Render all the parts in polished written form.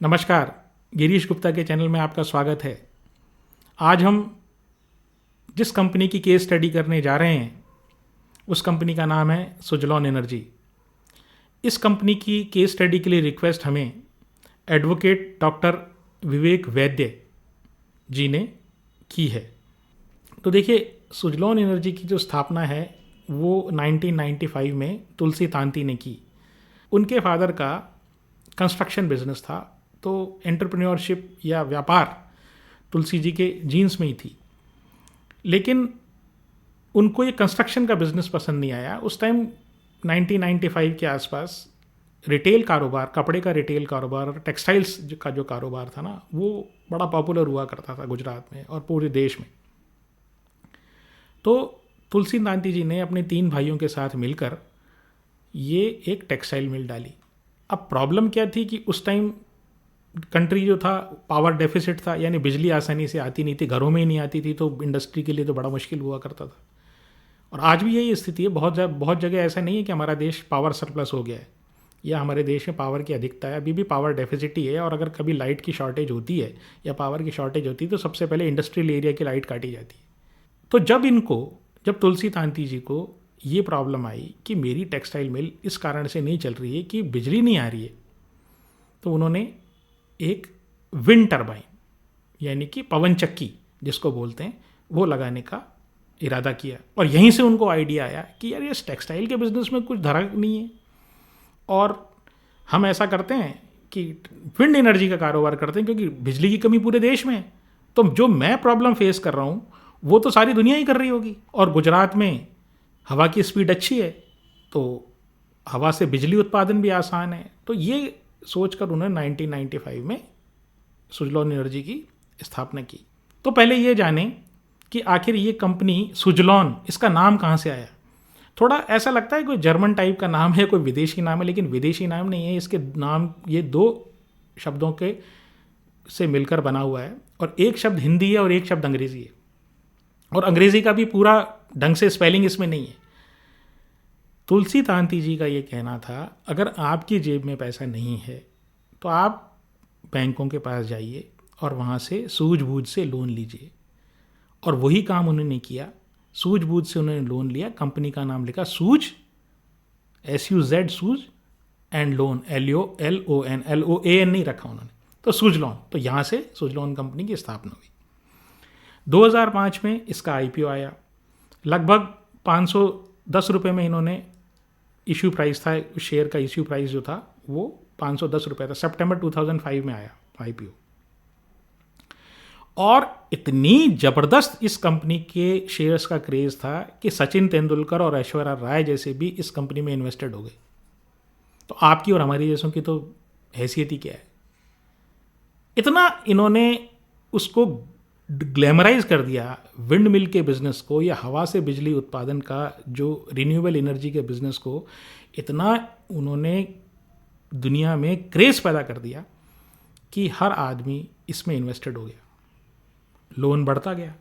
नमस्कार, गिरीश गुप्ता के चैनल में आपका स्वागत है। आज हम जिस कंपनी की केस स्टडी करने जा रहे हैं उस कंपनी का नाम है सुजलॉन एनर्जी। इस कंपनी की केस स्टडी के लिए रिक्वेस्ट हमें एडवोकेट डॉक्टर विवेक वैद्य जी ने की है। तो देखिए, सुजलॉन एनर्जी की जो स्थापना है वो 1995 में तुलसी तांती ने की। उनके फादर का कंस्ट्रक्शन बिजनेस था, तो एंटरप्रेन्योरशिप या व्यापार तुलसी जी के जीन्स में ही थी। लेकिन उनको ये कंस्ट्रक्शन का बिजनेस पसंद नहीं आया। उस टाइम 1995 के आसपास रिटेल कारोबार, कपड़े का रिटेल कारोबार और टेक्सटाइल्स का जो कारोबार था ना, वो बड़ा पॉपुलर हुआ करता था गुजरात में और पूरे देश में। तो तुलसी तांती जी ने अपने 3 भाइयों के साथ मिलकर ये एक टेक्सटाइल मिल डाली। अब प्रॉब्लम क्या थी कि उस टाइम कंट्री जो था पावर डेफिसिट था, यानी बिजली आसानी से आती नहीं थी, घरों में ही नहीं आती थी, तो इंडस्ट्री के लिए तो बड़ा मुश्किल हुआ करता था। और आज भी यही स्थिति है। बहुत जगह ऐसा नहीं है कि हमारा देश पावर सरप्लस हो गया है या हमारे देश में पावर की अधिकता है। अभी भी पावर डेफिसिट ही है। और अगर कभी लाइट की शॉर्टेज होती है या पावर की शॉर्टेज होती है तो सबसे पहले इंडस्ट्रियल एरिया की लाइट काटी जाती है। तो जब तुलसी तांती जी को ये प्रॉब्लम आई कि मेरी टेक्सटाइल मिल इस कारण से नहीं चल रही है कि बिजली नहीं आ रही है, तो उन्होंने एक विंड टरबाइन यानी कि पवन चक्की जिसको बोलते हैं वो लगाने का इरादा किया। और यहीं से उनको आइडिया आया कि यार, ये टेक्सटाइल के बिजनेस में कुछ धरा नहीं है और हम ऐसा करते हैं कि विंड एनर्जी का कारोबार करते हैं, क्योंकि बिजली की कमी पूरे देश में है। तो जो मैं प्रॉब्लम फेस कर रहा हूँ वो तो सारी दुनिया ही कर रही होगी। और गुजरात में हवा की स्पीड अच्छी है, तो हवा से बिजली उत्पादन भी आसान है। तो ये सोचकर उन्होंने 1995 में सुजलॉन एनर्जी की स्थापना की। तो पहले ये जाने कि आखिर ये कंपनी सुजलॉन, इसका नाम कहाँ से आया। थोड़ा ऐसा लगता है कोई जर्मन टाइप का नाम है, कोई विदेशी नाम है, लेकिन विदेशी नाम नहीं है। इसके नाम ये 2 शब्दों के से मिलकर बना हुआ है, और एक शब्द हिंदी है और एक शब्द अंग्रेजी है। और अंग्रेजी का भी पूरा ढंग से स्पेलिंग इसमें नहीं है। तुलसी तांती जी का ये कहना था, अगर आपकी जेब में पैसा नहीं है तो आप बैंकों के पास जाइए और वहाँ से सूझबूझ से लोन लीजिए। और वही काम उन्होंने किया। सूझबूझ से उन्होंने लोन लिया। कंपनी का नाम लिखा सूझ, SUZ, सूझ, एंड लोन, LON नहीं रखा उन्होंने, तो सूझलॉन। तो यहाँ से सूझलॉन कंपनी की स्थापना हुई। 2005 में इसका IPO आया। लगभग 510 रुपये में इन्होंने इश्यू प्राइस था, शेयर का इश्यू प्राइस जो था वो 510 रुपये था। सितंबर 2005 में आया IPO। और इतनी ज़बरदस्त इस कंपनी के शेयर्स का क्रेज़ था कि सचिन तेंदुलकर और ऐश्वर्या राय जैसे भी इस कंपनी में इन्वेस्टेड हो गए। तो आपकी और हमारी जैसों की तो हैसियत ही क्या है। इतना इन्होंने उसको ग्लैमराइज कर दिया, विंड मिल के बिज़नेस को या हवा से बिजली उत्पादन का जो रिन्यूएबल एनर्जी के बिज़नेस को, इतना उन्होंने दुनिया में क्रेज़ पैदा कर दिया कि हर आदमी इसमें इन्वेस्टेड हो गया। लोन बढ़ता गया।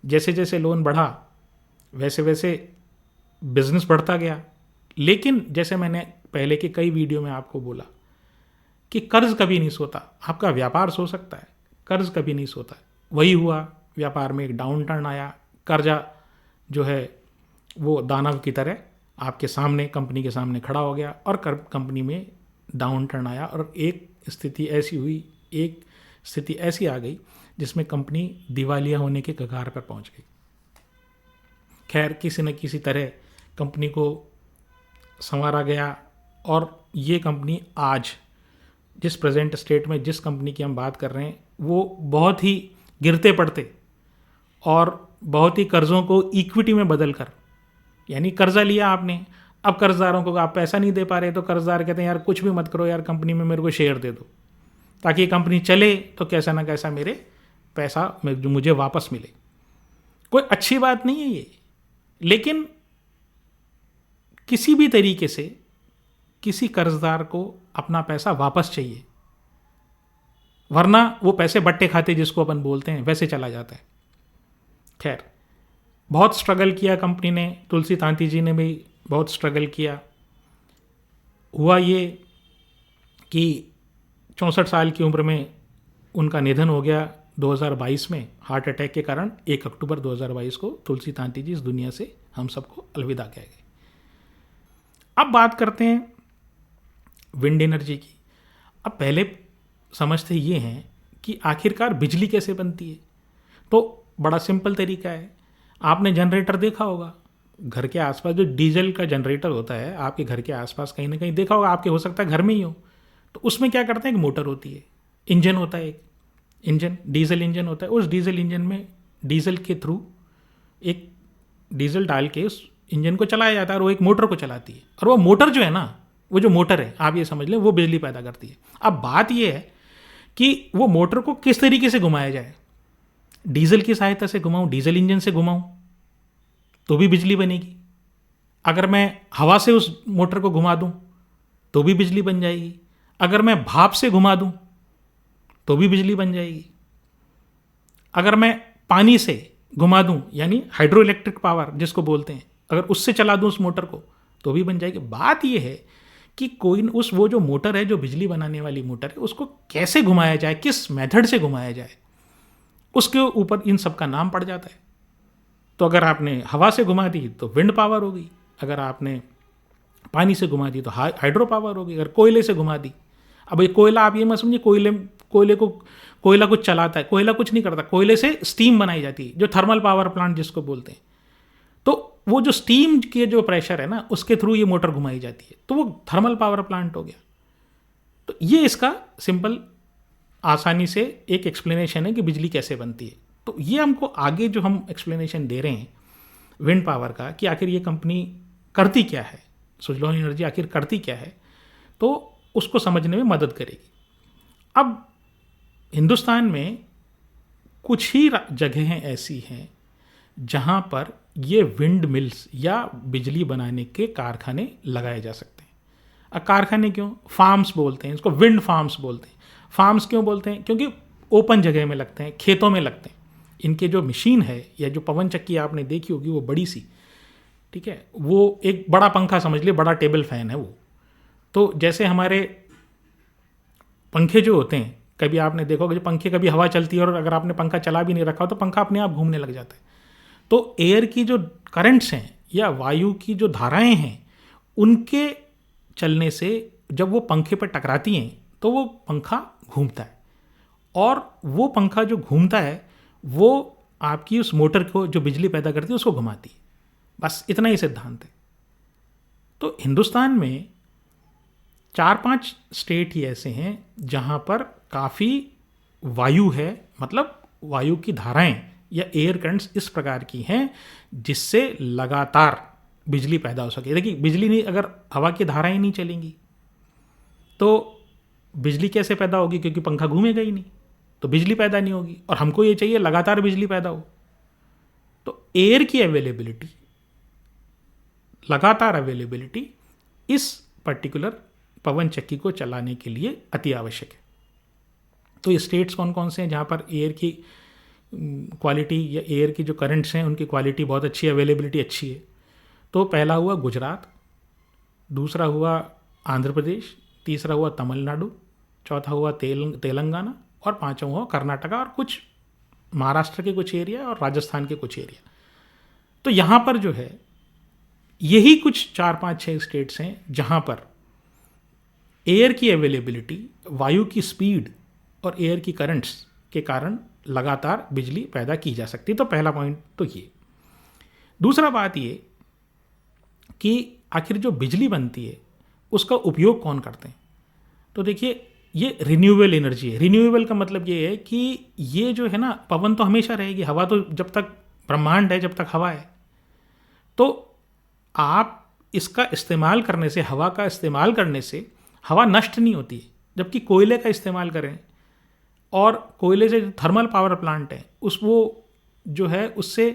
जैसे जैसे लोन बढ़ा वैसे वैसे बिज़नेस बढ़ता गया। लेकिन जैसे मैंने पहले के कई वीडियो में आपको बोला कि कर्ज कभी नहीं सोता। आपका व्यापार सो सकता है, कर्ज कभी नहीं सोता। वही हुआ, व्यापार में एक डाउन टर्न आया। कर्जा जो है वो दानव की तरह आपके सामने, कंपनी के सामने खड़ा हो गया और कंपनी में डाउन टर्न आया। और एक स्थिति ऐसी आ गई जिसमें कंपनी दिवालिया होने के कगार पर पहुंच गई। खैर, किसी न किसी तरह कंपनी को संवारा गया और ये कंपनी आज जिस प्रेजेंट स्टेट में, जिस कंपनी की हम बात कर रहे हैं, वो बहुत ही गिरते पड़ते और बहुत ही कर्ज़ों को इक्विटी में बदल कर, यानी कर्जा लिया आपने, अब कर्जदारों को आप पैसा नहीं दे पा रहे तो कर्जदार कहते हैं यार कुछ भी मत करो यार, कंपनी में मेरे को शेयर दे दो ताकि ये कंपनी चले तो कैसा ना कैसा मेरे पैसा जो मुझे वापस मिले। कोई अच्छी बात नहीं है ये, लेकिन किसी भी तरीके से किसी कर्जदार को अपना पैसा वापस चाहिए, वरना वो पैसे बट्टे खाते जिसको अपन बोलते हैं वैसे चला जाता है। खैर, बहुत स्ट्रगल किया कंपनी ने, तुलसी तांती जी ने भी बहुत स्ट्रगल किया। हुआ ये कि 64 साल की उम्र में उनका निधन हो गया 2022 में हार्ट अटैक के कारण। 1 अक्टूबर 2022 को तुलसी तांती जी इस दुनिया से हम सबको अलविदा कह गए। अब बात करते हैं विंड एनर्जी की। अब पहले समझते ये हैं कि आखिरकार बिजली कैसे बनती है। तो बड़ा सिंपल तरीका है, आपने जनरेटर देखा होगा घर के आसपास, जो डीजल का जनरेटर होता है आपके घर के आसपास कहीं ना कहीं देखा होगा, आपके हो सकता है घर में ही हो। तो उसमें क्या करते हैं, एक मोटर होती है, इंजन होता है, एक इंजन डीजल इंजन होता है। उस डीजल इंजन में डीजल के थ्रू एक डीजल डाल के उस इंजन को चलाया जाता है और वो एक मोटर को चलाती है। और वो मोटर जो है ना, वो जो मोटर है आप ये समझ लें वो बिजली पैदा करती है। अब बात ये है कि वो मोटर को किस तरीके से घुमाया जाए। डीजल की सहायता से घुमाऊं, डीजल इंजन से घुमाऊं तो भी बिजली बनेगी। अगर मैं हवा से उस मोटर को घुमा दूं तो भी बिजली बन जाएगी। अगर मैं भाप से घुमा दूं तो भी बिजली बन जाएगी। अगर मैं पानी से घुमा दूं यानी हाइड्रो इलेक्ट्रिक पावर जिसको बोलते हैं, अगर उससे चला दूं उस मोटर को तो भी बन जाएगी। बात यह है कि कोई उस वो जो मोटर है, जो बिजली बनाने वाली मोटर है, उसको कैसे घुमाया जाए, किस मेथड से घुमाया जाए, उसके ऊपर इन सब का नाम पड़ जाता है। तो अगर आपने हवा से घुमा दी तो विंड पावर होगी, अगर आपने पानी से घुमा दी तो हाइड्रो पावर होगी, अगर कोयले से घुमा दी। अब ये कोयला आप ये मत समझिए कोयला कुछ चलाता है, कोयला कुछ नहीं करता। कोयले से स्टीम बनाई जाती है, जो थर्मल पावर प्लांट जिसको बोलते हैं। तो वो जो स्टीम के जो प्रेशर है ना, उसके थ्रू ये मोटर घुमाई जाती है, तो वो थर्मल पावर प्लांट हो गया। तो ये इसका सिंपल आसानी से एक एक्सप्लेनेशन है कि बिजली कैसे बनती है। तो ये हमको आगे जो हम एक्सप्लेनेशन दे रहे हैं विंड पावर का, कि आखिर ये कंपनी करती क्या है, सुजलॉन एनर्जी आखिर करती क्या है, तो उसको समझने में मदद करेगी। अब हिंदुस्तान में कुछ ही जगहें ऐसी हैं जहाँ पर ये विंड मिल्स या बिजली बनाने के कारखाने लगाए जा सकते हैं। अब कारखाने क्यों, फार्म्स बोलते हैं इसको, विंड फार्म्स बोलते हैं। फार्म्स क्यों बोलते हैं, क्योंकि ओपन जगह में लगते हैं, खेतों में लगते हैं। इनके जो मशीन है या जो पवन चक्की आपने देखी होगी वो बड़ी सी, ठीक है, वो एक बड़ा पंखा समझ लिए, बड़ा टेबल फैन है वो। तो जैसे हमारे पंखे जो होते हैं, कभी आपने देखा होगा जो पंखे कभी हवा चलती है और अगर आपने पंखा चला भी नहीं रखा हो तो पंखा अपने आप घूमने लग जाता है। तो एयर की जो करंट्स हैं या वायु की जो धाराएं हैं, उनके चलने से जब वो पंखे पर टकराती हैं तो वो पंखा घूमता है, और वो पंखा जो घूमता है वो आपकी उस मोटर को जो बिजली पैदा करती है उसको घुमाती है। बस इतना ही सिद्धांत है। तो हिंदुस्तान में 4-5 स्टेट ही ऐसे हैं जहाँ पर काफ़ी वायु है, मतलब वायु की धाराएं या एयर करंट्स इस प्रकार की हैं जिससे लगातार बिजली पैदा हो सके। देखिए बिजली नहीं, अगर हवा की धाराएं नहीं चलेंगी तो बिजली कैसे पैदा होगी, क्योंकि पंखा घूमेगा ही नहीं, तो बिजली पैदा नहीं होगी। और हमको ये चाहिए लगातार बिजली पैदा हो। तो एयर की अवेलेबिलिटी, लगातार अवेलेबिलिटी इस पर्टिकुलर पवन चक्की को चलाने के लिए अति आवश्यक है। तो ये स्टेट्स कौन कौन से हैं जहाँ पर एयर की क्वालिटी या एयर की जो करंट्स हैं उनकी क्वालिटी बहुत अच्छी है, अवेलेबिलिटी अच्छी है। तो पहला हुआ गुजरात, दूसरा हुआ आंध्र प्रदेश, तीसरा हुआ तमिलनाडु, चौथा हुआ तेलंगाना, और पांचवा हुआ कर्नाटका, और कुछ महाराष्ट्र के कुछ एरिया और राजस्थान के कुछ एरिया। तो यहाँ पर जो है यही कुछ 4-5-6 स्टेट्स हैं जहाँ पर एयर की अवेलेबिलिटी, वायु की स्पीड और एयर की करंट्स के कारण लगातार बिजली पैदा की जा सकती है। तो पहला पॉइंट तो ये। दूसरा बात ये कि आखिर जो बिजली बनती है उसका उपयोग कौन करते हैं। तो देखिए ये रिन्यूएबल एनर्जी है। रिन्यूएबल का मतलब ये है कि ये जो है ना, पवन तो हमेशा रहेगी, हवा तो जब तक ब्रह्मांड है, जब तक हवा है, तो आप इसका इस्तेमाल करने से, हवा का इस्तेमाल करने से हवा नष्ट नहीं होती है। जबकि कोयले का इस्तेमाल करें, और कोयले से जो थर्मल पावर प्लांट है उस वो जो है उससे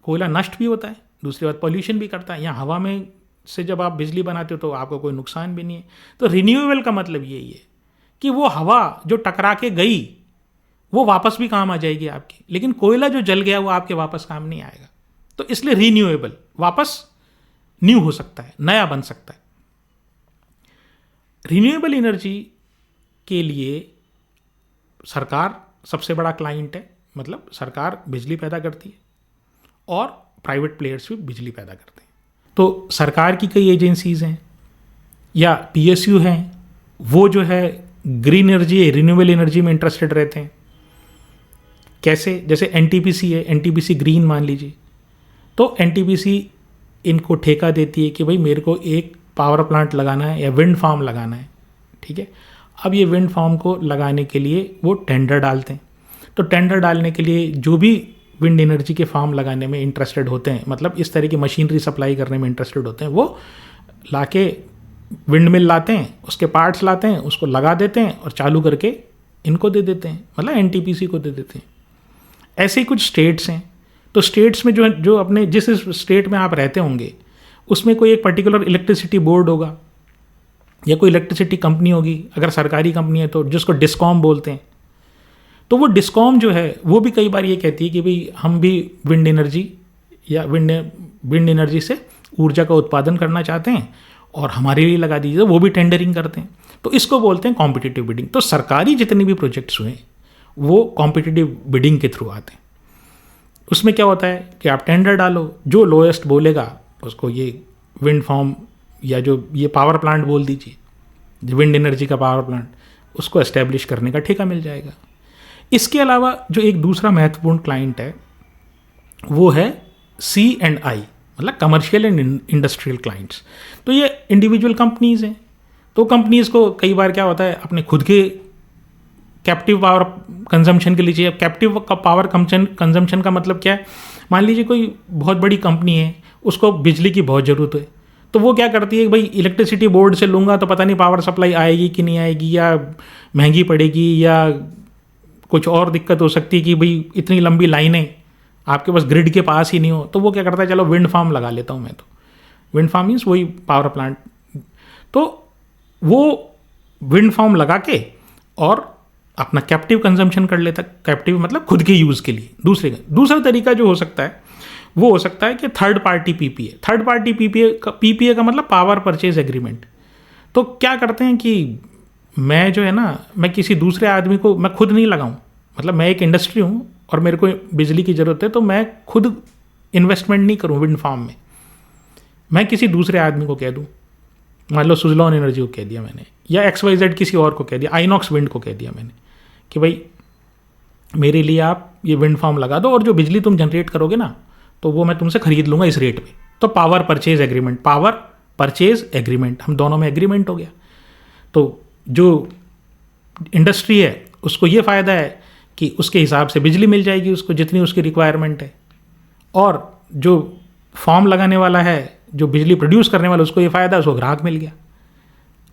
कोयला नष्ट भी होता है, दूसरी बात पॉल्यूशन भी करता है। यहाँ हवा में से जब आप बिजली बनाते हो तो आपको कोई नुकसान भी नहीं है। तो रिन्यूएबल का मतलब यही है कि वो हवा जो टकरा के गई वो वापस भी काम आ जाएगी आपकी, लेकिन कोयला जो जल गया वो आपके वापस काम नहीं आएगा। तो इसलिए रिन्यूएबल वापस न्यू हो सकता है, नया बन सकता है। रिन्यूएबल एनर्जी के लिए सरकार सबसे बड़ा क्लाइंट है, मतलब सरकार बिजली पैदा करती है और प्राइवेट प्लेयर्स भी बिजली पैदा करते हैं। तो सरकार की कई एजेंसीज हैं या पीएसयू हैं, वो जो है ग्रीन एनर्जी, रिन्यूएबल एनर्जी में इंटरेस्टेड रहते हैं। कैसे? जैसे एनटीपीसी है, एनटीपीसी ग्रीन मान लीजिए, तो एनटीपीसी इनको ठेका देती है कि भाई मेरे को एक पावर प्लांट लगाना है या विंड फार्म लगाना है, ठीक है। अब ये विंड फार्म को लगाने के लिए वो टेंडर डालते हैं। तो टेंडर डालने के लिए जो भी विंड एनर्जी के फार्म लगाने में इंटरेस्टेड होते हैं, मतलब इस तरह की मशीनरी सप्लाई करने में इंटरेस्टेड होते हैं, वो लाके विंड मिल लाते हैं, उसके पार्ट्स लाते हैं, उसको लगा देते हैं और चालू करके इनको दे देते हैं, मतलब एनटीपीसी को दे देते हैं। ऐसे ही कुछ स्टेट्स हैं। तो स्टेट्स में जो अपने जिस स्टेट में आप रहते होंगे उसमें कोई एक पर्टिकुलर इलेक्ट्रिसिटी बोर्ड होगा या कोई इलेक्ट्रिसिटी कंपनी होगी, अगर सरकारी कंपनी है तो, जिसको डिस्कॉम बोलते हैं। तो वो डिस्कॉम जो है वो भी कई बार ये कहती है कि भाई हम भी विंड एनर्जी या विंड एनर्जी से ऊर्जा का उत्पादन करना चाहते हैं और हमारे लिए लगा दीजिए, वो भी टेंडरिंग करते हैं। तो इसको बोलते हैं कॉम्पिटिटिव बिडिंग। तो सरकारी जितने भी प्रोजेक्ट्स हुए वो कॉम्पिटिटिव बिडिंग के थ्रू आते हैं। उसमें क्या होता है कि आप टेंडर डालो, जो लोएस्ट बोलेगा उसको ये विंड फार्म या जो ये पावर प्लांट बोल दीजिए, विंड एनर्जी का पावर प्लांट, उसको एस्टेब्लिश करने का ठेका मिल जाएगा। इसके अलावा जो एक दूसरा महत्वपूर्ण क्लाइंट है वो है C&I, मतलब कमर्शियल एंड इंडस्ट्रियल क्लाइंट्स। तो ये इंडिविजुअल कंपनीज हैं। तो कंपनीज को कई बार क्या होता है, अपने खुद के कैप्टिव पावर कंजम्पशन के लिए चाहिए। कैप्टिव पावर कंजम्पशन का मतलब क्या है? मान लीजिए कोई बहुत बड़ी कंपनी है, उसको बिजली की बहुत ज़रूरत है, तो वो क्या करती है, भाई इलेक्ट्रिसिटी बोर्ड से लूँगा तो पता नहीं पावर सप्लाई आएगी कि नहीं आएगी, या महंगी पड़ेगी, या कुछ और दिक्कत हो सकती है कि भाई इतनी लंबी लाइनें आपके पास ग्रिड के पास ही नहीं हो। तो वो क्या करता है, चलो विंड फार्म लगा लेता हूँ मैं। तो विंड फार्म मीन्स वही पावर प्लांट। तो वो विंड फार्म लगा के और अपना कैप्टिव कंजम्पशन कर लेता। कैप्टिव मतलब खुद के यूज़ के लिए। दूसरा तरीका जो हो सकता है वो हो सकता है कि third party PPA. Third party PPA का मतलब पावर परचेज एग्रीमेंट। तो क्या करते हैं कि मैं जो है ना, मैं किसी दूसरे आदमी को, मैं खुद नहीं लगाऊं, मतलब मैं एक इंडस्ट्री हूं और मेरे को बिजली की ज़रूरत है, तो मैं खुद इन्वेस्टमेंट नहीं करूं विंड फार्म में, मैं किसी दूसरे आदमी को कह दूं, मान लो सुजलॉन एनर्जी को कह दिया मैंने, या XYZ किसी और को कह दिया, आइनॉक्स विंड को कह दिया मैंने कि भाई मेरे लिए आप ये विंड फार्म लगा दो और जो बिजली तुम जनरेट करोगे ना तो वो मैं तुमसे खरीद लूँगा इस रेट पे। तो पावर परचेज एग्रीमेंट, हम दोनों में एग्रीमेंट हो गया। तो जो इंडस्ट्री है उसको ये फ़ायदा है कि उसके हिसाब से बिजली मिल जाएगी उसको जितनी उसकी रिक्वायरमेंट है, और जो फॉर्म लगाने वाला है, जो बिजली प्रोड्यूस करने वाला, उसको ये फ़ायदा है, उसको ग्राहक मिल गया।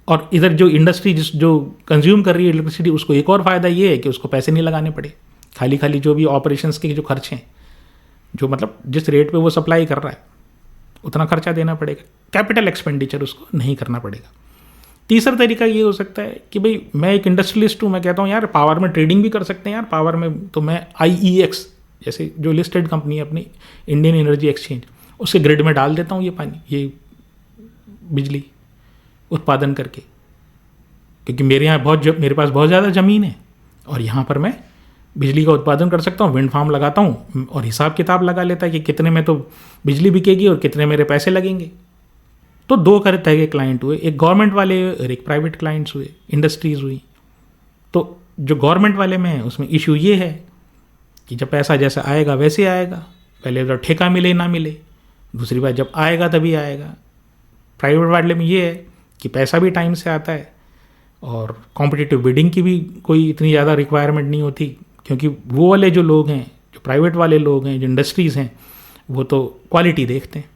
और इधर जो इंडस्ट्री जो कंज्यूम कर रही है इलेक्ट्रिसिटी, उसको एक और फ़ायदा ये है कि उसको पैसे नहीं लगाने पड़े। खाली जो भी ऑपरेशंस के जो खर्च हैं, जो मतलब जिस रेट पे वो सप्लाई कर रहा है उतना खर्चा देना पड़ेगा, कैपिटल एक्सपेंडिचर उसको नहीं करना पड़ेगा। तीसरा तरीका ये हो सकता है कि भाई मैं एक इंडस्ट्रियलिस्ट हूँ, मैं कहता हूँ यार पावर में ट्रेडिंग भी कर सकते हैं यार पावर में, तो मैं IEX जैसे जो लिस्टेड कंपनी है अपनी इंडियन एनर्जी एक्सचेंज, उसके ग्रिड में डाल देता हूँ ये पानी, ये बिजली उत्पादन करके, क्योंकि मेरे पास बहुत ज़्यादा ज़मीन है और यहाँ पर मैं बिजली का उत्पादन कर सकता हूँ, विंड फार्म लगाता हूँ और हिसाब किताब लगा लेता है कि कितने में तो बिजली बिकेगी और कितने मेरे पैसे लगेंगे। तो दो तरह के क्लाइंट हुए, एक गवर्नमेंट वाले और एक प्राइवेट क्लाइंट्स हुए, इंडस्ट्रीज़ हुई। तो जो गवर्नमेंट वाले में है उसमें इशू ये है कि जब पैसा जैसा आएगा वैसे आएगा, पहले तो ठेका मिले ना मिले, दूसरी बार जब आएगा तभी आएगा। प्राइवेट वाले में ये है कि पैसा भी टाइम से आता है और कॉम्पिटिटिव बिडिंग की भी कोई इतनी ज़्यादा रिक्वायरमेंट नहीं होती, क्योंकि वो वाले जो लोग हैं, जो प्राइवेट वाले लोग हैं, जो इंडस्ट्रीज़ हैं, वो तो क्वालिटी देखते हैं।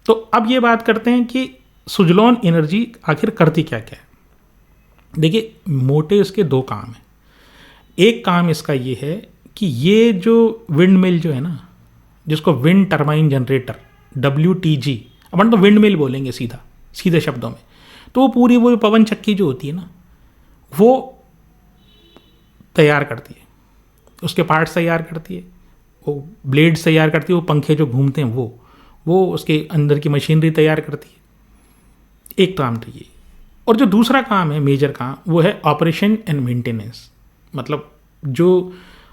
तो अब ये बात करते हैं कि सुजलॉन एनर्जी आखिर करती क्या क्या है। देखिए मोटे इसके दो काम हैं। एक काम इसका ये है कि ये जो विंड मिल जो है ना, जिसको विंड टर्बाइन जनरेटर WTG, अपन तो विंड मिल बोलेंगे सीधे शब्दों में, तो वो पूरी वो पवन चक्की जो होती है ना वो तैयार करती है, उसके पार्ट्स तैयार करती है, वो ब्लेड्स तैयार करती है, वो पंखे जो घूमते हैं वो उसके अंदर की मशीनरी तैयार करती है। एक काम तो ये। और जो दूसरा काम है, मेजर काम, वो है ऑपरेशन एंड मेंटेनेंस। मतलब जो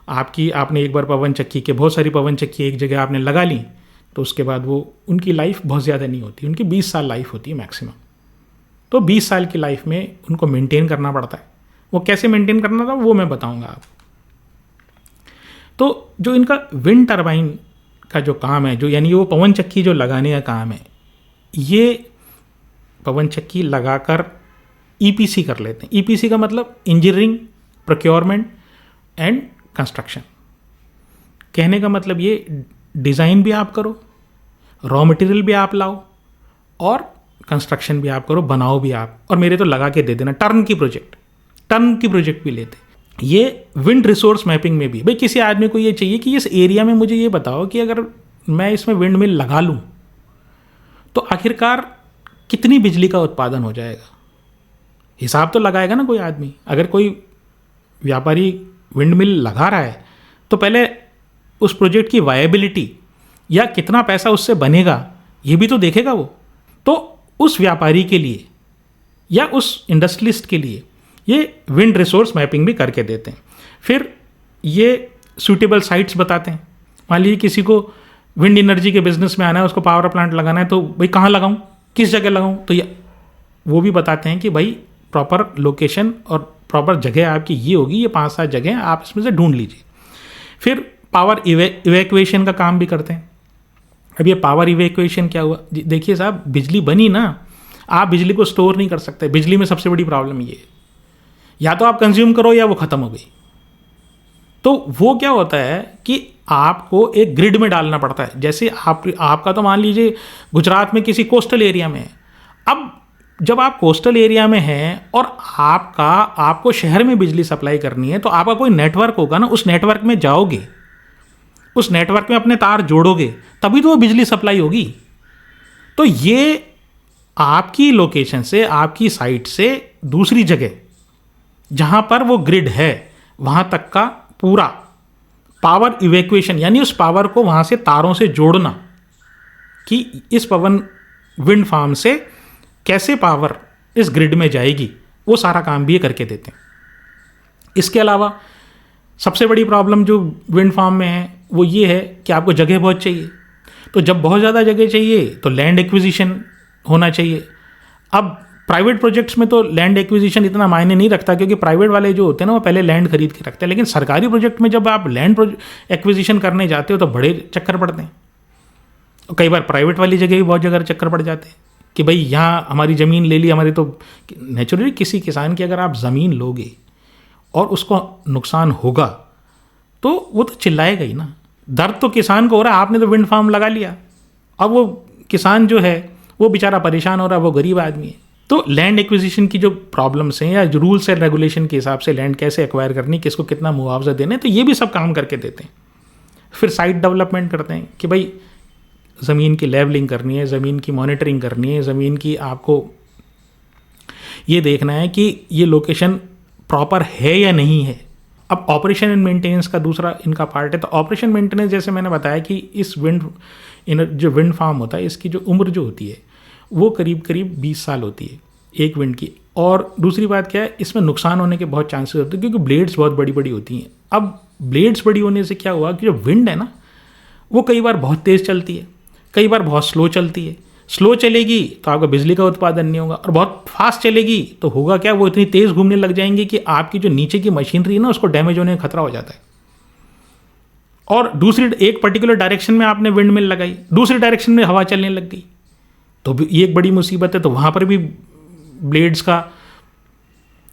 आपने एक बार पवन चक्की के, बहुत सारी पवन चक्की एक जगह आपने लगा ली, तो उसके बाद वो उनकी लाइफ बहुत ज़्यादा नहीं होती, उनकी 20 साल लाइफ होती है मैक्सिमम। तो 20 साल की लाइफ में उनको मेंटेन करना पड़ता है। वो कैसे मेंटेन करना था वो मैं बताऊंगा आपको। तो जो इनका विंड टरबाइन का जो काम है, जो यानी वो पवन चक्की जो लगाने का काम है, ये पवन चक्की लगाकर ईपीसी कर लेते हैं। ईपीसी का मतलब इंजीनियरिंग, प्रोक्योरमेंट एंड कंस्ट्रक्शन। कहने का मतलब ये, डिज़ाइन भी आप करो, रॉ मटेरियल भी आप लाओ, और कंस्ट्रक्शन भी आप करो, बनाओ भी आप, और मेरे तो लगा के दे देना। टर्न की प्रोजेक्ट भी लेते। ये विंड रिसोर्स मैपिंग में भी, भाई किसी आदमी को ये चाहिए कि इस एरिया में मुझे ये बताओ कि अगर मैं इसमें विंड मिल लगा लूँ तो आखिरकार कितनी बिजली का उत्पादन हो जाएगा। हिसाब तो लगाएगा ना कोई आदमी। अगर कोई व्यापारी विंड मिल लगा रहा है तो पहले उस प्रोजेक्ट की वायबिलिटी या कितना पैसा उससे बनेगा ये भी तो देखेगा वो। तो उस व्यापारी के लिए या उस इंडस्ट्रियलिस्ट के लिए ये विंड रिसोर्स मैपिंग भी करके देते हैं। फिर ये सूटेबल साइट्स बताते हैं। मान लीजिए किसी को विंड एनर्जी के बिजनेस में आना है, उसको पावर प्लांट लगाना है, तो भाई कहाँ लगाऊं, किस जगह लगाऊं, तो ये वो भी बताते हैं कि भाई प्रॉपर लोकेशन और प्रॉपर जगह आपकी ये होगी, ये 5-7 जगह हैं, आप इसमें से ढूंढ लीजिए। फिर पावर इवैक्यूएशन का काम भी करते हैं। अब ये पावर इवैक्यूएशन क्या हुआ, देखिए साहब, बिजली बनी ना, आप बिजली को स्टोर नहीं कर सकते। बिजली में सबसे बड़ी प्रॉब्लम ये है, या तो आप कंज्यूम करो या वो ख़त्म हो गई। तो वो क्या होता है कि आपको एक ग्रिड में डालना पड़ता है। जैसे आपका तो मान लीजिए गुजरात में किसी कोस्टल एरिया में है। अब जब आप कोस्टल एरिया में हैं और आपको शहर में बिजली सप्लाई करनी है, तो आपका कोई नेटवर्क होगा ना, उस नेटवर्क में जाओगे, उस नेटवर्क में अपने तार जोड़ोगे, तभी तो वो बिजली सप्लाई होगी। तो ये आपकी लोकेशन से, आपकी साइट से दूसरी जगह जहाँ पर वो ग्रिड है वहाँ तक का पूरा पावर इवैक्यूएशन, यानी उस पावर को वहाँ से तारों से जोड़ना कि इस विंड फार्म से कैसे पावर इस ग्रिड में जाएगी, वो सारा काम भी ये करके देते हैं। इसके अलावा सबसे बड़ी प्रॉब्लम जो विंड फार्म में है वो ये है कि आपको जगह बहुत चाहिए। तो जब बहुत ज़्यादा जगह चाहिए तो लैंड एक्विजिशन होना चाहिए। अब प्राइवेट प्रोजेक्ट्स में तो लैंड एक्विजिशन इतना मायने नहीं रखता, क्योंकि प्राइवेट वाले जो होते हैं ना वो पहले लैंड खरीद के रखते हैं। लेकिन सरकारी प्रोजेक्ट में जब आप लैंड एक्विजिशन करने जाते हो तो बड़े चक्कर पड़ते हैं। कई बार प्राइवेट वाली जगह भी बहुत जगह चक्कर पड़ जाते हैं कि भाई यहाँ हमारी ज़मीन ले ली, हमारी तो नेचुरली किसी किसान की अगर आप ज़मीन लोगे और उसको नुकसान होगा तो वो तो चिल्लाएगा ही ना। दर्द तो किसान को हो रहा है, आपने तो विंड फार्म लगा लिया, अब वो किसान जो है वो बेचारा परेशान हो रहा है, वो गरीब आदमी है। तो लैंड एक्विजिशन की जो प्रॉब्लम्स हैं या जो रूल्स एंड रेगुलेशन के हिसाब से लैंड कैसे एक्वायर करनी, किसको कितना मुआवजा देना है, तो ये भी सब काम करके देते हैं। फिर साइट डेवलपमेंट करते हैं कि भाई ज़मीन की लेवलिंग करनी है, ज़मीन की मॉनिटरिंग करनी है, ज़मीन की आपको ये देखना है कि ये लोकेशन प्रॉपर है या नहीं है। अब ऑपरेशन एंड मेंटेनेंस का दूसरा इनका पार्ट है। तो ऑपरेशन मेंटेनेंस जैसे मैंने बताया कि इस जो विंड फार्म होता है, इसकी जो उम्र जो होती है वो करीब करीब 20 साल होती है एक विंड की। और दूसरी बात क्या है, इसमें नुकसान होने के बहुत चांसेस होते हैं क्योंकि ब्लेड्स बहुत बड़ी बड़ी होती हैं। अब ब्लेड्स बड़ी होने से क्या हुआ कि जो विंड है ना वो कई बार बहुत तेज़ चलती है, कई बार बहुत स्लो चलती है। स्लो चलेगी तो आपका बिजली का उत्पादन नहीं होगा, और बहुत फास्ट चलेगी तो होगा क्या, वो इतनी तेज़ घूमने लग जाएंगी कि आपकी जो नीचे की मशीनरी है ना उसको डैमेज होने का खतरा हो जाता है। और दूसरी एक पर्टिकुलर डायरेक्शन में आपने विंड मिल लगाई, दूसरी डायरेक्शन में हवा चलने लग गई तो भी ये एक बड़ी मुसीबत है। तो वहाँ पर भी ब्लेड्स का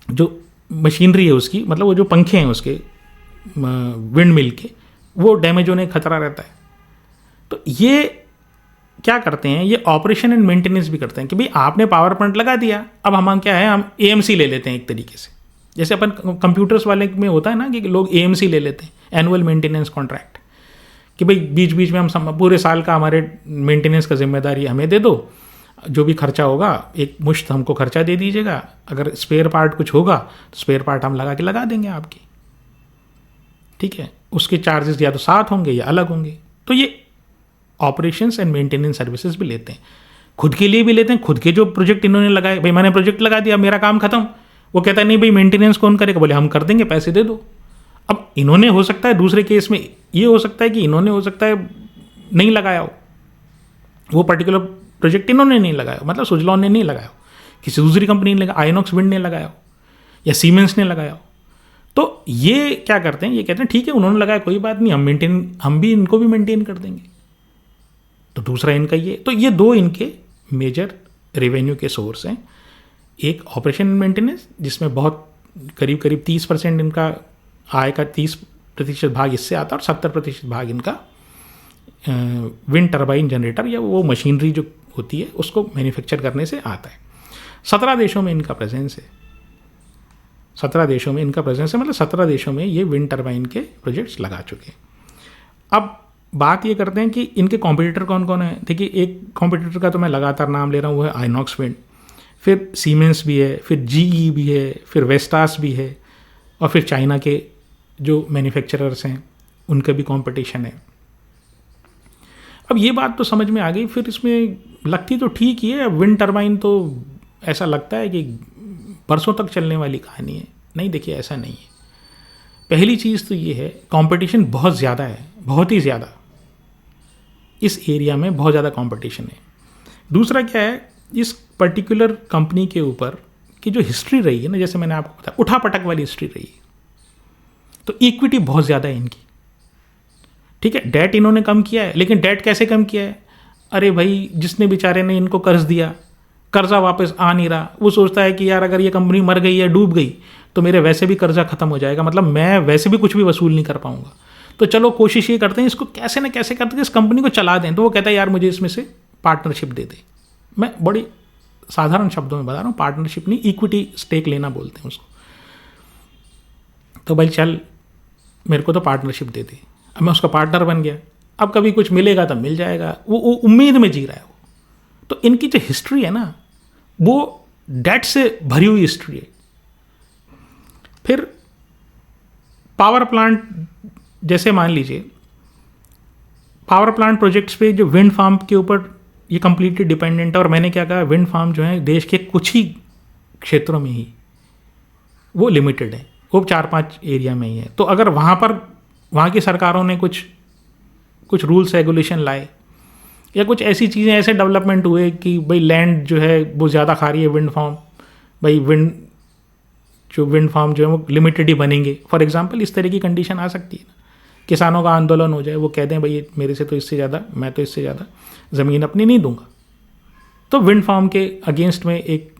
जो मशीनरी है उसकी, मतलब वो जो पंखे हैं उसके विंड मिल के, वो डैमेज होने का खतरा रहता है। तो ये क्या करते हैं, ये ऑपरेशन एंड मेंटेनेंस भी करते हैं कि भाई आपने पावर प्लांट लगा दिया, अब हम क्या है, हम एएमसी ले लेते हैं एक तरीके से। जैसे अपन कंप्यूटर्स वाले में होता है ना कि लोग एएमसी ले लेते हैं, एनुअल मेंटेनेंस कॉन्ट्रैक्ट, कि भाई बीच बीच में हम पूरे साल का हमारे मेंटेनेंस का जिम्मेदारी हमें दे दो, जो भी खर्चा होगा एक मुश्त हमको खर्चा दे दीजिएगा, अगर स्पेयर पार्ट कुछ होगा तो स्पेयर पार्ट हम लगा देंगे आपकी, ठीक है। उसके चार्जेस या तो साथ होंगे या अलग होंगे। तो ये ऑपरेशंस एंड मेंटेनेंस सर्विसेज भी लेते हैं। खुद के लिए भी लेते हैं, खुद के जो प्रोजेक्ट इन्होंने लगाए, भाई मैंने प्रोजेक्ट लगा दिया, मेरा काम खत्म, वो कहता है नहीं भाई मेंटेनेंस कौन करेगा, बोले हम कर देंगे, पैसे दे दो। अब इन्होंने हो सकता है दूसरे केस में ये हो सकता है कि इन्होंने हो सकता है नहीं लगाया हो, वो पर्टिकुलर प्रोजेक्ट इन्होंने नहीं लगाया, मतलब सुजलॉन ने नहीं लगाया, किसी दूसरी कंपनी ने लगाया, आइनॉक्स विंड ने लगाया या सीमेंस ने लगाया। तो ये क्या करते हैं, ये कहते हैं ठीक है उन्होंने लगाया कोई बात नहीं, हम भी इनको भी मेंटेन कर देंगे। तो दूसरा इनका ये, तो ये दो इनके मेजर रेवेन्यू के सोर्स हैं। एक ऑपरेशन एंड मेंटेनेंस, जिसमें बहुत करीब 30% इनका आय का 30% भाग इससे आता है, और 70% भाग इनका विंड टरबाइन जनरेटर या वो मशीनरी जो होती है उसको मैन्युफैक्चर करने से आता है। 17 देशों में इनका प्रेजेंस है, 17 देशों में इनका प्रेजेंस है, मतलब 17 देशों में ये विंड टरबाइन के प्रोजेक्ट्स लगा चुके हैं। अब बात ये करते हैं कि इनके कॉम्पिटिटर कौन कौन है। देखिए एक कॉम्पिटिटर का तो मैं लगातार नाम ले रहा हूँ, वो है आइनॉक्स विंड, फिर सीमेंस भी है, फिर जीई भी है, फिर वेस्टास भी है, और फिर चाइना के जो मैन्युफैक्चरर्स हैं उनका भी कंपटीशन है। अब ये बात तो समझ में आ गई, फिर इसमें लगती तो ठीक ही है। अब विंड टरबाइन तो ऐसा लगता है कि बरसों तक चलने वाली कहानी है, नहीं देखिए ऐसा नहीं है। पहली चीज़ तो ये है कंपटीशन बहुत ज़्यादा है, बहुत ही ज़्यादा, इस एरिया में बहुत ज़्यादा कंपटीशन है। दूसरा क्या है, इस पर्टिकुलर कंपनी के ऊपर की जो हिस्ट्री रही है ना, जैसे मैंने आपको बताया उठापटक वाली हिस्ट्री रही है, तो इक्विटी बहुत ज़्यादा है इनकी, ठीक है। डेट इन्होंने कम किया है, लेकिन डेट कैसे कम किया है, अरे भाई जिसने बेचारे ने इनको कर्ज दिया, कर्जा वापस आ नहीं रहा, वो सोचता है कि यार अगर ये कंपनी मर गई या डूब गई तो मेरे वैसे भी कर्जा खत्म हो जाएगा, मतलब मैं वैसे भी कुछ भी वसूल नहीं कर पाऊंगा, तो चलो कोशिश ये करते हैं इसको कैसे ना कैसे करते हैं इस कंपनी को चला दें। तो वो कहता है यार मुझे इसमें से पार्टनरशिप दे दे। मैं बड़ी साधारण शब्दों में बता रहा हूँ, पार्टनरशिप नहीं, इक्विटी स्टेक लेना बोलते हैं उसको। तो भाई चल मेरे को तो पार्टनरशिप दे दे, अब मैं उसका पार्टनर बन गया, अब कभी कुछ मिलेगा तब मिल जाएगा, वो उम्मीद में जी रहा है वो। तो इनकी जो हिस्ट्री है ना वो डेट से भरी हुई हिस्ट्री है। फिर पावर प्लांट, जैसे मान लीजिए पावर प्लांट प्रोजेक्ट्स पे जो विंड फार्म के ऊपर ये कम्प्लीटली डिपेंडेंट है, और मैंने क्या कहा विंड फार्म जो है देश के कुछ ही क्षेत्रों में ही वो लिमिटेड है, वो 4-5 एरिया में ही है। तो अगर वहाँ की सरकारों ने कुछ रूल्स रेगुलेशन लाए या कुछ ऐसी चीज़ें, ऐसे डेवलपमेंट हुए कि भाई लैंड जो है वो ज़्यादा खा रही है विंड फार्म, भाई विंड फार्म जो है वो लिमिटेड ही बनेंगे, फॉर एग्जांपल इस तरह की कंडीशन आ सकती है ना, किसानों का आंदोलन हो जाए, वो कहते हैं भाई मेरे से तो इससे ज़्यादा, मैं तो इससे ज़्यादा ज़मीन अपनी नहीं दूंगा, तो विंड फार्म के अगेंस्ट में एक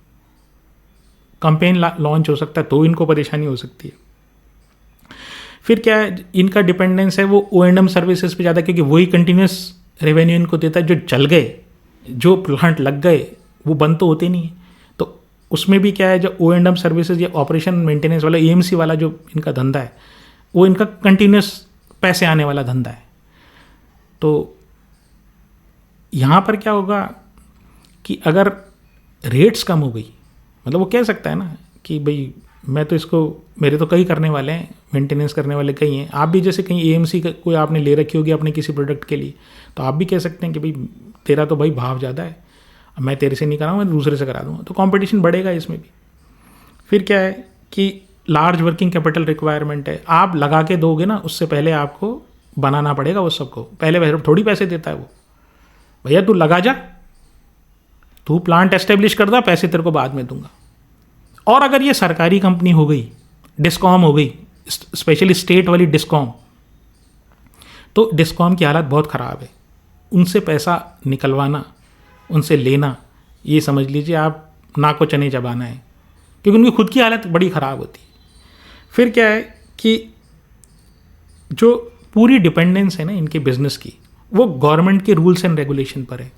कैंपेन लॉन्च हो सकता है, तो इनको परेशानी हो सकती है। फिर क्या है, इनका डिपेंडेंस है वो O&M सर्विसेज पे ज़्यादा, क्योंकि वही कंटिन्यूस रेवेन्यू इनको देता है। जो चल गए, जो प्लांट लग गए वो बंद तो होते नहीं है, तो उसमें भी क्या है, जो O&M सर्विसेज या ऑपरेशन मेंटेनेंस वाला AMC वाला जो इनका धंधा है वो इनका कंटिन्यूस पैसे आने वाला धंधा है। तो यहाँ पर क्या होगा कि अगर रेट्स कम हो गई, मतलब वो कह सकता है ना कि भाई मैं तो इसको, मेरे तो कई करने वाले हैं, मेंटेनेंस करने वाले कई हैं, आप भी जैसे कहीं AMC का कोई आपने ले रखी होगी अपने किसी प्रोडक्ट के लिए, तो आप भी कह सकते हैं कि भाई तेरा तो भाई भाव ज़्यादा है, अब मैं तेरे से नहीं कराऊँ, मैं दूसरे से करा दूँगा, तो कंपटीशन बढ़ेगा इसमें भी। फिर क्या है कि लार्ज वर्किंग कैपिटल रिक्वायरमेंट है, आप लगा के दोगे ना, उससे पहले आपको बनाना पड़ेगा वो सबको, पहले थोड़ी पैसे देता है वो, भैया तू लगा जा, तू प्लांट एस्टेब्लिश कर दा, पैसे तेरे को बाद में दूंगा। और अगर ये सरकारी कंपनी हो गई, डिस्कॉम हो गई, स्पेशली स्टेट वाली डिस्कॉम, तो डिस्कॉम की हालत बहुत ख़राब है, उनसे पैसा निकलवाना, उनसे लेना, ये समझ लीजिए आप नाक को चने चबाना है, क्योंकि उनकी खुद की हालत बड़ी ख़राब होती है। फिर क्या है कि जो पूरी डिपेंडेंस है ना इनके बिजनेस की, वो गवर्नमेंट के रूल्स एंड रेगुलेशन पर है।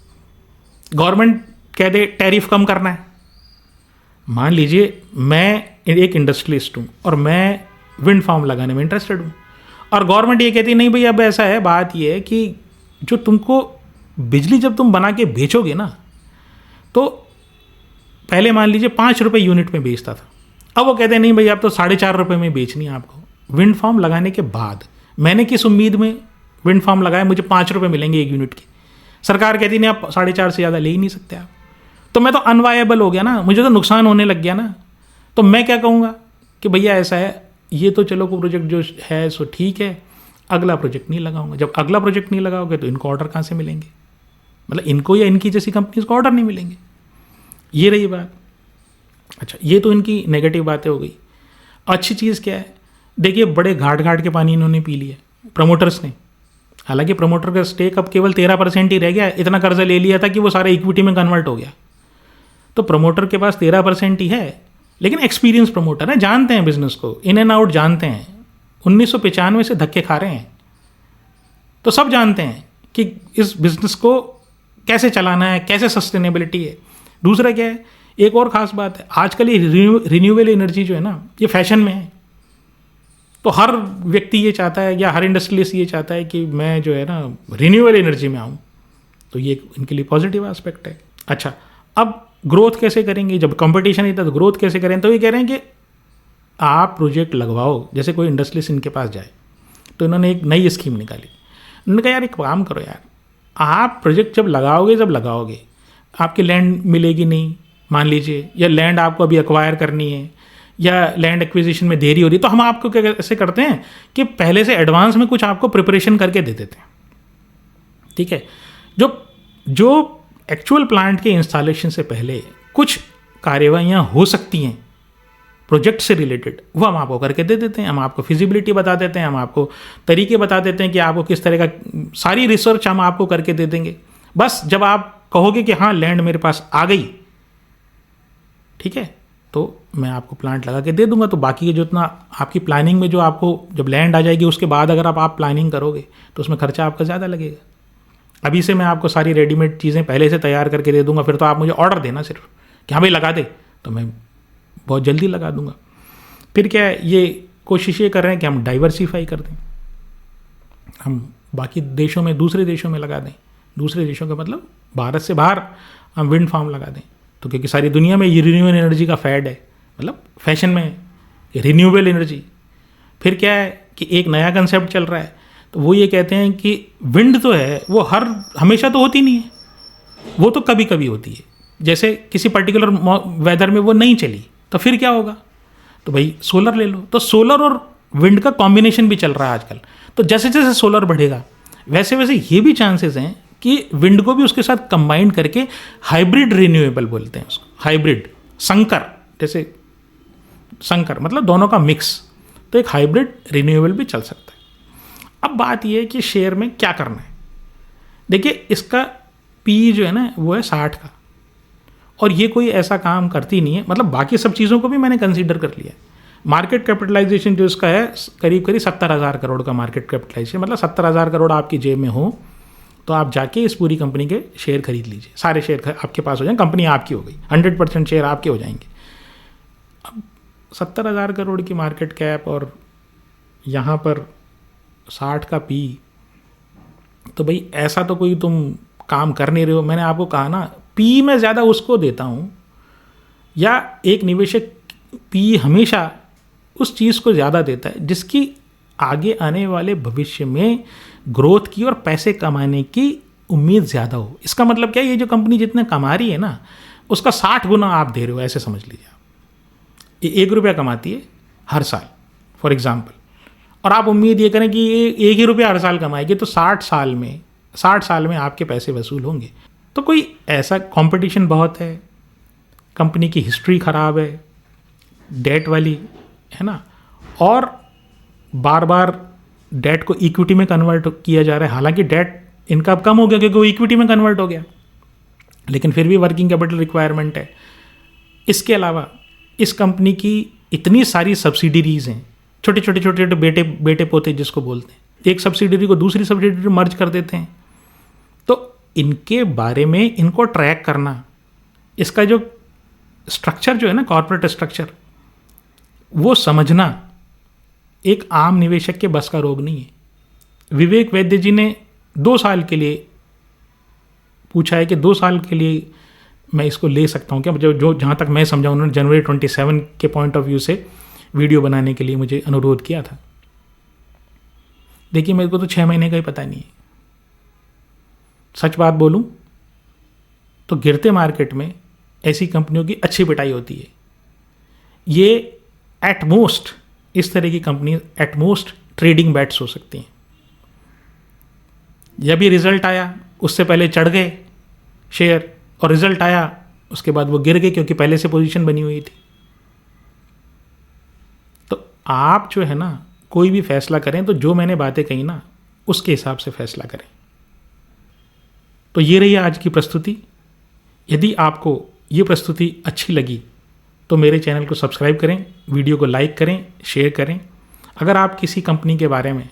गवर्नमेंट कह दे टैरिफ कम करना है, मान लीजिए मैं एक इंडस्ट्रियलिस्ट हूँ और मैं विंड फार्म लगाने में इंटरेस्टेड हूँ, और गवर्नमेंट ये कहती है नहीं भाई अब ऐसा है, बात ये है कि जो तुमको बिजली जब तुम बना के बेचोगे ना, तो पहले मान लीजिए 5 रुपये यूनिट में बेचता था, अब वो कहते हैं नहीं भाई अब तो 4.5 रुपये में बेचनी है आपको। विंड फार्म लगाने के बाद मैंने किस उम्मीद में विंड फार्म लगाया, मुझे 5 रुपये मिलेंगे 1 यूनिट के, सरकार कहती नहीं, आप 4.5 से ज़्यादा ले ही नहीं सकते आप। तो मैं तो अनवायबल हो गया ना, मुझे तो नुकसान होने लग गया ना। तो मैं क्या कहूँगा कि भैया ऐसा है, ये तो चलो कोई प्रोजेक्ट जो है सो ठीक है, अगला प्रोजेक्ट नहीं लगाऊंगा। जब अगला प्रोजेक्ट नहीं लगाओगे तो इनको ऑर्डर कहाँ से मिलेंगे? मतलब इनको या इनकी जैसी कंपनीज को ऑर्डर नहीं मिलेंगे। ये रही बात। अच्छा, ये तो इनकी नेगेटिव बातें हो गई। अच्छी चीज़ क्या है, देखिए बड़े घाट घाट के पानी इन्होंने पी लिए प्रमोटर्स ने। हालांकि प्रमोटर का स्टेक अब केवल 13% ही रह गया। इतना कर्जा ले लिया था कि वो सारा इक्विटी में कन्वर्ट हो गया। तो प्रमोटर के पास 13% ही है, लेकिन एक्सपीरियंस प्रमोटर है, जानते हैं बिजनेस को इन एंड आउट, जानते हैं। 1995 से धक्के खा रहे हैं, तो सब जानते हैं कि इस बिजनेस को कैसे चलाना है, कैसे सस्टेनेबिलिटी है। दूसरा क्या है, एक और ख़ास बात है, आजकल ये रिन्यूएबल एनर्जी जो है ना, ये फैशन में है। तो हर व्यक्ति ये चाहता है, या हर इंडस्ट्रियलिस्ट ये चाहता है कि मैं जो है ना रिन्यूएबल एनर्जी में आऊँ। तो ये इनके लिए पॉजिटिव एस्पेक्ट है। अच्छा, अब ग्रोथ कैसे करेंगे? जब कंपटीशन ही था तो ग्रोथ कैसे करें? तो ये कह रहे हैं कि आप प्रोजेक्ट लगवाओ। जैसे कोई इंडस्ट्रियलिस्ट इनके पास जाए, तो इन्होंने एक नई स्कीम निकाली। उन्होंने कहा यार एक काम करो यार, आप प्रोजेक्ट जब लगाओगे आपकी लैंड मिलेगी नहीं मान लीजिए, या लैंड आपको अभी एक्वायर करनी है, या लैंड एक्विजिशन में देरी हो रही है, तो हम आपको कैसे करते हैं कि पहले से एडवांस में कुछ आपको प्रिपरेशन करके दे देते हैं। ठीक है, जो एक्चुअल प्लांट के इंस्टॉलेशन से पहले कुछ कार्यवाहियाँ हो सकती हैं प्रोजेक्ट से रिलेटेड, वो हम आपको करके दे देते हैं। हम आपको फिजिबिलिटी बता देते हैं, हम आपको तरीके बता देते हैं कि आपको किस तरह का, सारी रिसर्च हम आपको करके दे देंगे। बस जब आप कहोगे कि हाँ लैंड मेरे पास आ गई, ठीक है, तो मैं आपको प्लांट लगा के दे दूंगा। तो बाकी के जो इतना आपकी प्लानिंग में, जो आपको जब लैंड आ जाएगी उसके बाद अगर आप प्लानिंग करोगे तो उसमें खर्चा आपका ज़्यादा लगेगा। अभी से मैं आपको सारी रेडीमेड चीज़ें पहले से तैयार करके दे दूंगा, फिर तो आप मुझे ऑर्डर देना सिर्फ कि हाँ भाई लगा दे, तो मैं बहुत जल्दी लगा दूंगा। फिर क्या है, ये कोशिश ये कर रहे हैं कि हम डाइवर्सिफाई कर दें, हम बाकी देशों में, दूसरे देशों में लगा दें। दूसरे देशों का मतलब भारत से बाहर हम विंड फार्म लगा दें। तो क्योंकि सारी दुनिया में ये रिन्यूएबल एनर्जी का फैड है, मतलब फैशन में रिन्यूएबल एनर्जी। फिर क्या है कि एक नया कंसेप्ट चल रहा है, तो वो ये कहते हैं कि विंड तो है वो हमेशा तो होती नहीं है, वो तो कभी कभी होती है। जैसे किसी पर्टिकुलर वेदर में वो नहीं चली, तो फिर क्या होगा? तो भाई सोलर ले लो। तो सोलर और विंड का कॉम्बिनेशन भी चल रहा है आजकल। तो जैसे जैसे सोलर बढ़ेगा वैसे वैसे ये भी चांसेस हैं कि विंड को भी उसके साथ कंबाइन करके हाइब्रिड रिन्यूएबल बोलते हैं उसको, हाइब्रिड संकर, जैसे संकर मतलब दोनों का मिक्स, तो एक हाइब्रिड रिन्यूएबल भी चल सकता है। अब बात यह है कि शेयर में क्या करना है। देखिए इसका पी जो है ना वो है 60 का, और ये कोई ऐसा काम करती नहीं है, मतलब बाकी सब चीज़ों को भी मैंने कंसीडर कर लिया है। मार्केट कैपिटलाइजेशन जो इसका है करीब करीब 70,000 करोड़ का मार्केट कैपिटलाइजेशन, मतलब 70,000 करोड़ आपकी जेब में हो तो आप जाके इस पूरी कंपनी के शेयर खरीद लीजिए, सारे शेयर आपके पास हो जाएंगे, कंपनी आपकी हो गई, 100% शेयर आपके हो जाएंगे। अब 70,000 करोड़ की मार्केट कैप और यहाँ पर 60 का पी, तो भाई ऐसा तो कोई तुम काम कर नहीं रहे हो। मैंने आपको कहा ना, पी मैं ज़्यादा उसको देता हूँ, या एक निवेशक पी हमेशा उस चीज़ को ज़्यादा देता है जिसकी आगे आने वाले भविष्य में ग्रोथ की और पैसे कमाने की उम्मीद ज़्यादा हो। इसका मतलब क्या है, ये जो कंपनी जितने कमा रही है ना उसका 60 गुना आप दे रहे हो, ऐसे समझ लीजिए आप। ये 1 रुपया कमाती है हर साल फॉर एग्जाम्पल, और आप उम्मीद ये करें कि ये 1 ही रुपया हर साल कमाएगी, तो 60 साल में आपके पैसे वसूल होंगे। तो कोई ऐसा कंपटीशन बहुत है, कंपनी की हिस्ट्री ख़राब है, डेट वाली है ना, और बार बार डेट को इक्विटी में कन्वर्ट किया जा रहा है। हालांकि डेट इनका अब कम हो गया क्योंकि वो इक्विटी में कन्वर्ट हो गया, लेकिन फिर भी वर्किंग कैपिटल रिक्वायरमेंट है। इसके अलावा इस कंपनी की इतनी सारी सब्सिडरीज हैं, छोटे छोटे बेटे पोते जिसको बोलते हैं, एक सब्सिडरी को दूसरी सब्सिडरी मर्ज कर देते हैं। तो इनके बारे में इनको ट्रैक करना, इसका जो स्ट्रक्चर जो है ना कॉर्पोरेट स्ट्रक्चर, वो समझना एक आम निवेशक के बस का रोग नहीं है। विवेक वैद्य जी ने 2 साल के लिए पूछा है कि 2 साल के लिए मैं इसको ले सकता हूँ क्या, जो जहाँ तक मैं समझा उन्होंने जनवरी 27 के पॉइंट ऑफ व्यू से वीडियो बनाने के लिए मुझे अनुरोध किया था। देखिए मेरे को तो 6 महीने का ही पता नहीं है, सच बात बोलूं तो गिरते मार्केट में ऐसी कंपनियों की अच्छी पिटाई होती है। ये एट मोस्ट, इस तरह की company at most trading bats हो सकती हैं। जब ये रिजल्ट आया उससे पहले चढ़ गए शेयर, और रिजल्ट आया उसके बाद वो गिर गए क्योंकि पहले से पोजीशन बनी हुई थी। तो आप जो है ना, कोई भी फैसला करें तो जो मैंने बातें कही ना उसके हिसाब से फैसला करें। तो ये रही आज की प्रस्तुति। यदि आपको ये प्रस्तुति अच्छी लगी तो मेरे चैनल को सब्सक्राइब करें, वीडियो को लाइक करें, शेयर करें। अगर आप किसी कंपनी के बारे में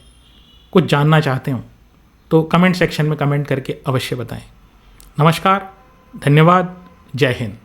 कुछ जानना चाहते हो तो कमेंट सेक्शन में कमेंट करके अवश्य बताएं। नमस्कार, धन्यवाद, जय हिंद।